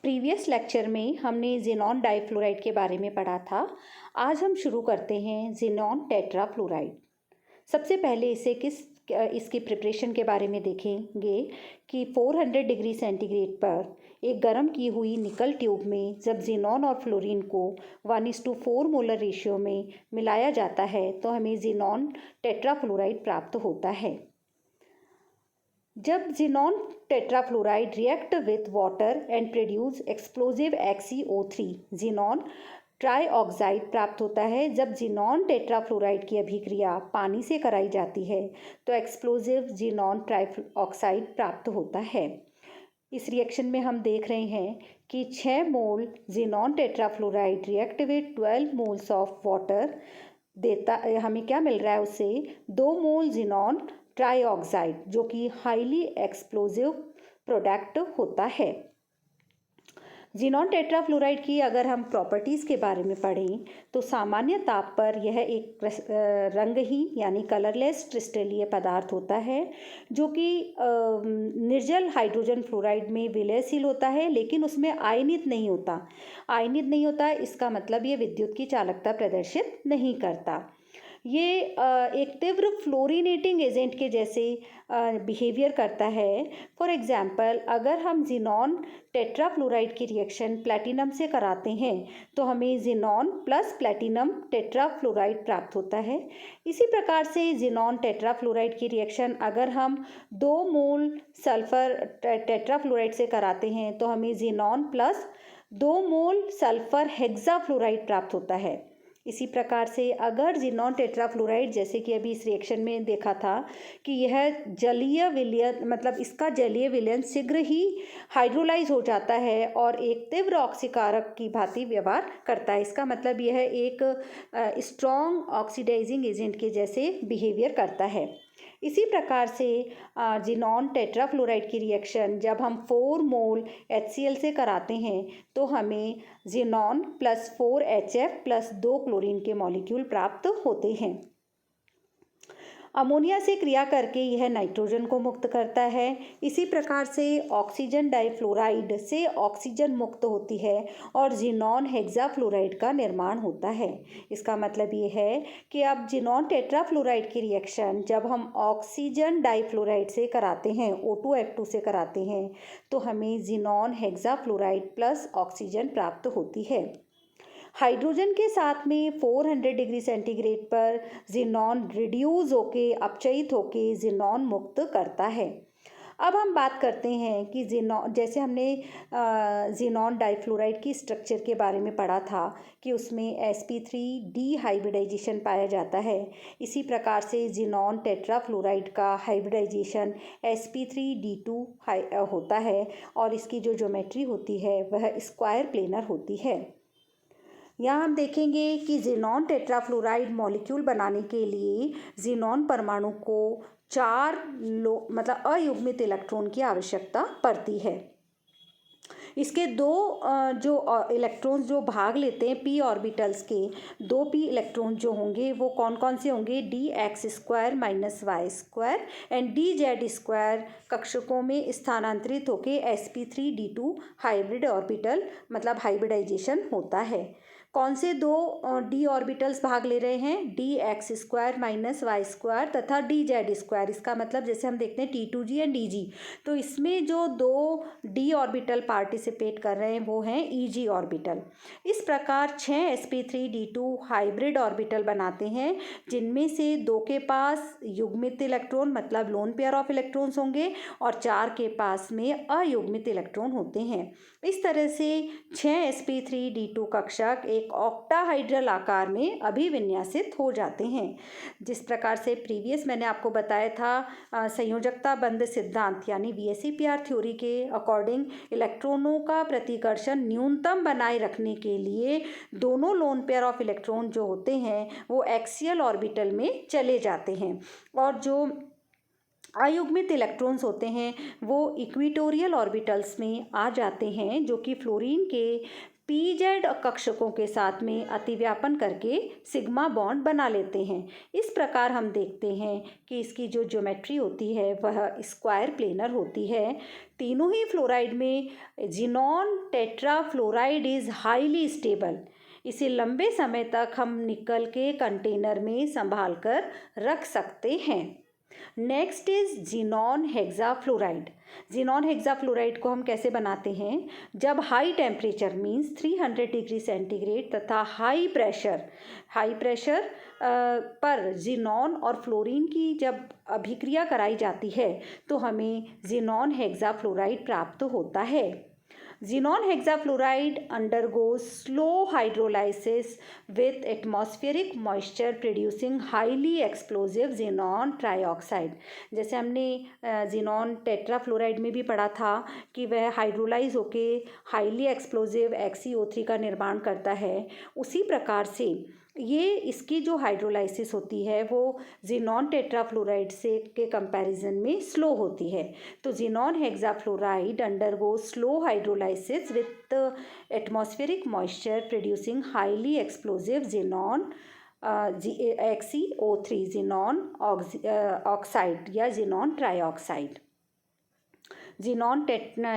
Previous lecture में हमने xenon difluoride के बारे में पढ़ा था। आज हम शुरू करते हैं ज़ीनॉन टेट्राफ्लोराइड। सबसे पहले इसकी प्रिपरेशन के बारे में देखेंगे कि 400 डिग्री सेंटीग्रेड पर एक गर्म की हुई निकल ट्यूब में जब ज़ीनॉन और फ्लोरीन को 1:4 मोलर रेशियो में मिलाया जाता है तो हमें ज़ीनॉन टेट्राफ्लोराइड प्राप्त होता है। जब xenon tetrafluoride react with water and produce explosive XeO3 xenon trioxide प्राप्त होता है। जब ज़ीनॉन टेट्राफ्लोराइड की अभिक्रिया पानी से कराई जाती है तो एक्सप्लोजिव ज़ीनॉन ट्राइऑक्साइड प्राप्त होता है। इस रिएक्शन में हम देख रहे हैं कि 6 mole xenon tetrafluoride react with 12 moles of water देता, हमें क्या मिल रहा है उससे 2 मोल ज़ीनॉन ट्राइऑक्साइड, जो कि हाईली एक्सप्लोजिव प्रोडक्ट होता है। ज़ीनॉन टेट्राफ्लोराइड की अगर हम प्रॉपर्टीज़ के बारे में पढ़ें तो सामान्य ताप पर यह एक रंगहीन यानी कलरलेस क्रिस्टलीय पदार्थ होता है, जो कि निर्जल हाइड्रोजन फ्लोराइड में विलयशील होता है, लेकिन उसमें आयनित नहीं होता। इसका मतलब ये विद्युत की चालकता प्रदर्शित नहीं करता। ये एक तीव्र फ्लोरीनेटिंग एजेंट के जैसे बिहेवियर करता है। फॉर एग्जाम्पल, अगर हम ज़ीनॉन टेट्राफ्लोराइड की रिएक्शन प्लैटिनम से कराते हैं तो हमें ज़ीनॉन प्लस प्लैटिनम टेट्राफ्लोराइड प्राप्त होता है। इसी प्रकार से ज़ीनॉन टेट्राफ्लोराइड की रिएक्शन अगर हम 2 मोल सल्फर टेट्राफ्लोराइड से कराते हैं तो हमें ज़ीनॉन प्लस 2 मोल सल्फर हेक्साफ्लोराइड प्राप्त होता है। इसी प्रकार से अगर ज़ीनॉन टेट्राफ्लोराइड, जैसे कि अभी इस रिएक्शन में देखा था कि यह जलीय विलयन, मतलब इसका जलीय विलयन शीघ्र ही हाइड्रोलाइज हो जाता है और एक तीव्र ऑक्सीकारक की भांति व्यवहार करता है। इसका मतलब यह एक स्ट्रॉन्ग ऑक्सीडाइजिंग एजेंट के जैसे बिहेवियर करता है। इसी प्रकार से ज़ीनॉन टेट्राफ्लोराइड की रिएक्शन जब हम 4 मोल HCl से कराते हैं तो हमें xenon plus 4HF plus 2 chlorine के मॉलिक्यूल प्राप्त होते हैं। अमोनिया से क्रिया करके यह नाइट्रोजन को मुक्त करता है। इसी प्रकार से ऑक्सीजन डाइफ्लोराइड से ऑक्सीजन मुक्त होती है और ज़ीनॉन हेक्साफ्लोराइड का निर्माण होता है। इसका मतलब ये है कि अब ज़ीनॉन टेट्राफ्लोराइड की रिएक्शन जब हम ऑक्सीजन डाइफ्लोराइड से कराते हैं, O2F2 से कराते हैं, तो हमें ज़ीनॉन हेक्साफ्लोराइड प्लस ऑक्सीजन प्राप्त होती है। हाइड्रोजन के साथ में 400 डिग्री सेंटीग्रेड पर ज़ीनॉन रिड्यूस होके अपचयित होके ज़ीनॉन मुक्त करता है। अब हम बात करते हैं कि ज़ीनॉन, जैसे हमने ज़ीनॉन डाइफ्लोराइड की स्ट्रक्चर के बारे में पढ़ा था कि उसमें sp3 डिहाइब्रिडाइजेशन पाया जाता है। इसी प्रकार से ज़ीनॉन टेट्राफ्लोराइड का हाइब्रिडाइजेशन sp3d2 होता है और इसकी जो ज्योमेट्री होती है वह स्क्वायर प्लेनर होती है। यहाँ हम देखेंगे कि ज़ीनॉन टेट्राफ्लोराइड मॉलिक्यूल बनाने के लिए ज़ीनॉन परमाणु को 4 अयुग्मित इलेक्ट्रॉन की आवश्यकता पड़ती है। इसके 2 जो इलेक्ट्रॉन्स जो भाग लेते हैं p ऑर्बिटल्स के 2 p इलेक्ट्रॉन जो होंगे वो कौन कौन से होंगे, dx² - y² एंड dz² कक्षकों में स्थानांतरित होके sp3d2 हाइब्रिड ऑर्बिटल मतलब हाइब्रिडाइजेशन होता है। कौन से 2 d ऑर्बिटल्स भाग ले रहे हैं, dx² - y² तथा dz²। इसका मतलब जैसे हम देखते हैं T2g एंड dg, तो इसमें जो 2 d ऑर्बिटल पार्टिसिपेट कर रहे हैं वो हैं eg ऑर्बिटल। इस प्रकार 6 sp3d2 हाइब्रिड ऑर्बिटल बनाते हैं, जिनमें से 2 के पास युग्मित इलेक्ट्रॉन मतलब लोन पेयर ऑफ इलेक्ट्रॉन्स होंगे और 4 के पास में अयुग्मित इलेक्ट्रॉन होते हैं। इस तरह से 6 sp3d2 कक्षक एक ऑक्टाहाइड्रल आकार में अभिविन्यासित हो जाते हैं। जिस प्रकार से प्रीवियस मैंने आपको बताया था संयोजकता बंध सिद्धांत यानी VSEPR थ्योरी के अकॉर्डिंग इलेक्ट्रॉनों का प्रतिकर्षण न्यूनतम बनाए रखने के लिए दोनों लोन पेयर ऑफ इलेक्ट्रॉन जो होते हैं वो एक्सियल ऑर्बिटल में चले जाते हैं और जो अयुग्मित इलेक्ट्रॉन्स होते हैं वो इक्वेटोरियल ऑर्बिटल्स में आ जाते हैं, जो कि फ्लोरीन के पीजेड कक्षकों के साथ में अतिव्यापन करके सिग्मा बॉन्ड बना लेते हैं। इस प्रकार हम देखते हैं कि इसकी जो ज्योमेट्री होती है वह स्क्वायर प्लेनर होती है। तीनों ही फ्लोराइड में xenon tetra fluoride is highly stable. इसे लंबे समय तक हम निकल के कंटेनर में संभाल कर रख सकते हैं। Next is xenon hexafluoride. Xenon hexafluoride को हम कैसे बनाते हैं? जब high temperature means 300 degree centigrade तथा हाई प्रेशर पर जिनॉन और फ्लोरीन की जब अभिक्रिया कराई जाती है तो हमें जिनॉन हेक्साफ्लोराइड प्राप्त होता है। Xenon hexafluoride undergoes slow hydrolysis with atmospheric moisture producing highly explosive xenon trioxide। जैसे हमने xenon टेट्राफ्लोराइड में भी पढ़ा था कि वह हाइड्रोलाइज होके हाईली एक्सप्लोजिव XeO3 का निर्माण करता है, उसी प्रकार से ये इसकी जो हाइड्रोलाइसिस होती है वो जिनॉन टेट्राफ्लोराइड से के कंपैरिजन में स्लो होती है। तो xenon hexafluoride undergo slow hydrolysis with atmospheric moisture producing highly explosive xenon XeO3 xenon oxide या xenon trioxide. Xenon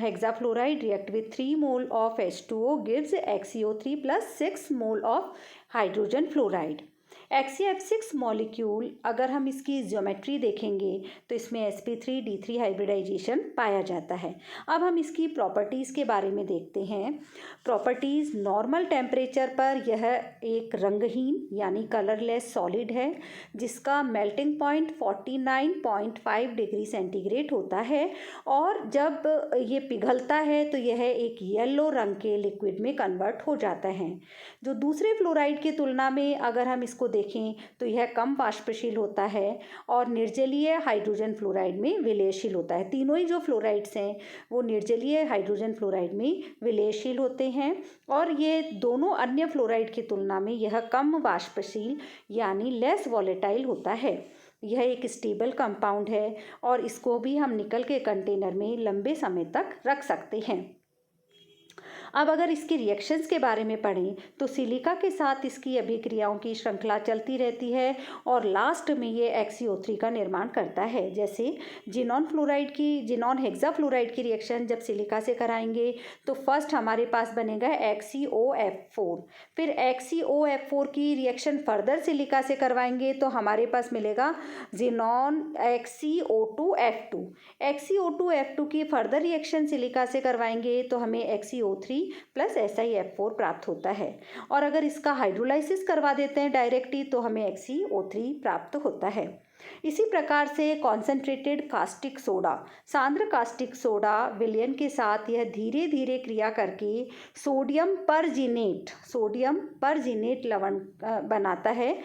hexafluoride react with 3 mole of H2O gives XeO3 plus 6 mole of hydrogen fluoride। XeF6 molecule अगर हम इसकी geometry देखेंगे तो इसमें sp3d3 hybridisation पाया जाता है। अब हम इसकी प्रॉपर्टीज़ के बारे में देखते हैं। प्रॉपर्टीज़, नॉर्मल टेम्परेचर पर यह एक रंगहीन यानी कलरलेस सॉलिड है जिसका मेल्टिंग पॉइंट 49.5 डिग्री सेंटीग्रेड होता है और जब ये पिघलता है तो यह एक येलो रंग के लिक्विड में कन्वर्ट हो जाता है। जो दूसरे फ्लोराइड की तुलना में अगर हम इसको देखें तो यह कम वाष्पशील होता है और निर्जलीय हाइड्रोजन फ्लोराइड में विलयशील होता है। तीनों ही जो फ्लोराइड्स हैं वो निर्जलीय हाइड्रोजन फ्लोराइड में विलयशील होते हैं और ये दोनों अन्य फ्लोराइड की तुलना में यह कम वाष्पशील यानी लेस वॉलेटाइल होता है। यह एक स्टेबल कंपाउंड है और इसको भी हम निकल के कंटेनर में लंबे समय तक रख सकते हैं। अब अगर इसके रिएक्शंस के बारे में पढ़ें तो सिलिका के साथ इसकी अभिक्रियाओं की श्रृंखला चलती रहती है और लास्ट में ये XeO3 का निर्माण करता है। जैसे जिनॉन हेक्साफ्लोराइड की रिएक्शन जब सिलिका से कराएंगे तो फर्स्ट हमारे पास बनेगा XeOF4, फिर XeOF4 की रिएक्शन फर्दर सिलिका से करवाएंगे तो हमारे पास मिलेगा जिनॉन XeO2F2। XeO2F2 की फर्दर रिएक्शन सिलिका से करवाएंगे तो हमें XeO3 प्लस SiF4 प्राप्त होता है और अगर इसका हाइड्रोलाइसिस करवा देते हैं डायरेक्टली तो हमें XeO3 प्राप्त होता है। इसी प्रकार से कॉन्सेंट्रेटेड कास्टिक सोडा, सांद्र कास्टिक सोडा विलयन के साथ यह धीरे धीरे क्रिया करके सोडियम परजीनेट लवण बनाता है।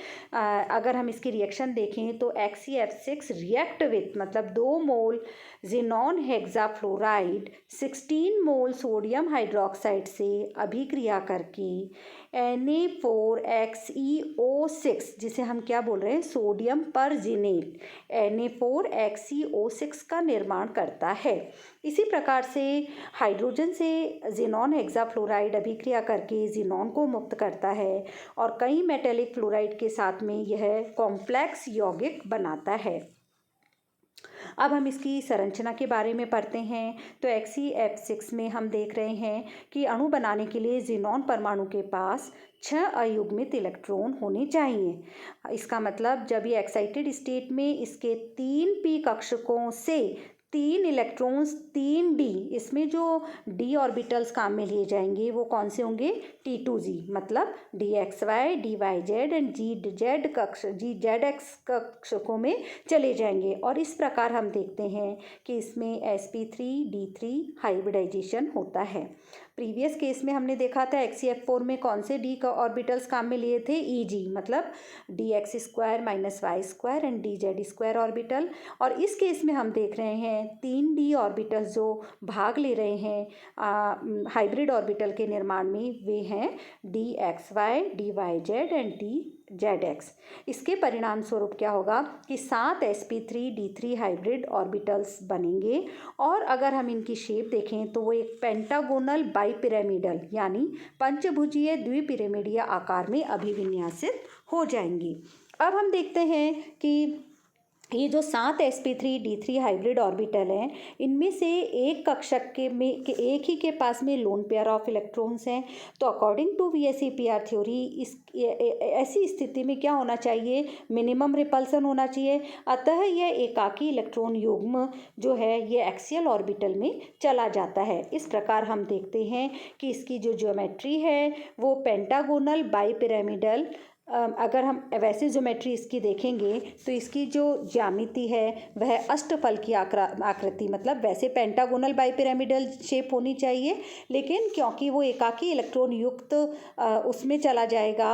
अगर हम इसकी रिएक्शन देखें तो XeF6 रिएक्ट विथ मतलब 2 mole xenon hexafluoride 16 mole sodium hydroxide से अभिक्रिया करके Na4XeO6 जिसे हम क्या बोल रहे हैं सोडियम परजीनेट Na4XeO6 का निर्माण करता है। इसी प्रकार से हाइड्रोजन से जिनॉन हेक्साफ्लोराइड अभिक्रिया करके जिनॉन को मुक्त करता है और कई मेटेलिक फ्लोराइड के साथ में यह कॉम्प्लेक्स यौगिक बनाता है। अब हम इसकी संरचना के बारे में पढ़ते हैं तो XeF6 में हम देख रहे हैं कि अणु बनाने के लिए जिनॉन परमाणु के पास 6 अयुग्मित इलेक्ट्रॉन होने चाहिए। इसका मतलब जब ये एक्साइटेड स्टेट में इसके 3p कक्षकों से 3 इलेक्ट्रॉन्स 3d, इसमें जो d ऑर्बिटल्स काम में लिए जाएंगे वो कौन से होंगे T2g मतलब dxy dyz एंड gzx कक्षकों में चले जाएंगे और इस प्रकार हम देखते हैं कि इसमें sp3d3 हाइब्रिडाइजेशन होता है। प्रीवियस केस में हमने देखा था XeF4 में कौन से d का ऑर्बिटल्स काम में लिए थे Eg मतलब dx square minus Y square and dz square orbital और इस केस में हम देख रहे हैं 3d ऑर्बिटल्स जो भाग ले रहे हैं हाइब्रिड ऑर्बिटल के निर्माण में वे हैं dxy dyz एंड ZX। इसके परिणाम स्वरूप क्या होगा कि 7 sp3d3 हाइब्रिड ऑर्बिटल्स बनेंगे और अगर हम इनकी शेप देखें तो वो एक पेंटागोनल बाइपिरामिडल यानी पंचभुजीय द्विपिरामिडीय आकार में अभिविन्यासित हो जाएंगी। अब हम देखते हैं कि ये जो 7 sp3d3 हाइब्रिड ऑर्बिटल हैं, इनमें से एक कक्षक के एक ही के पास में लोन पेयर ऑफ इलेक्ट्रॉन्स हैं। तो अकॉर्डिंग टू VSEPR थ्योरी ऐसी स्थिति में क्या होना चाहिए, मिनिमम रिपल्सन होना चाहिए। अतः यह एकाकी इलेक्ट्रॉन युग्म जो है ये एक्सियल ऑर्बिटल में चला जाता है। इस प्रकार हम देखते हैं कि इसकी जो ज्योमेट्री है वो पेंटागोनल बाइपिरामिडल, अगर हम वैसे ज्योमेट्री इसकी देखेंगे तो इसकी जो ज्यामिति है वह अष्टफल की आकृति, मतलब वैसे पेंटागोनल बाइपिरामिडल शेप होनी चाहिए, लेकिन क्योंकि वो एकाकी इलेक्ट्रॉन युक्त उसमें चला जाएगा,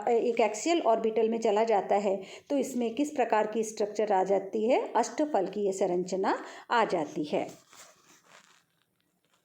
एक एक्सियल ऑर्बिटल में चला जाता है, तो इसमें किस प्रकार की स्ट्रक्चर आ जाती है, अष्टफल की ये संरचना आ जाती है।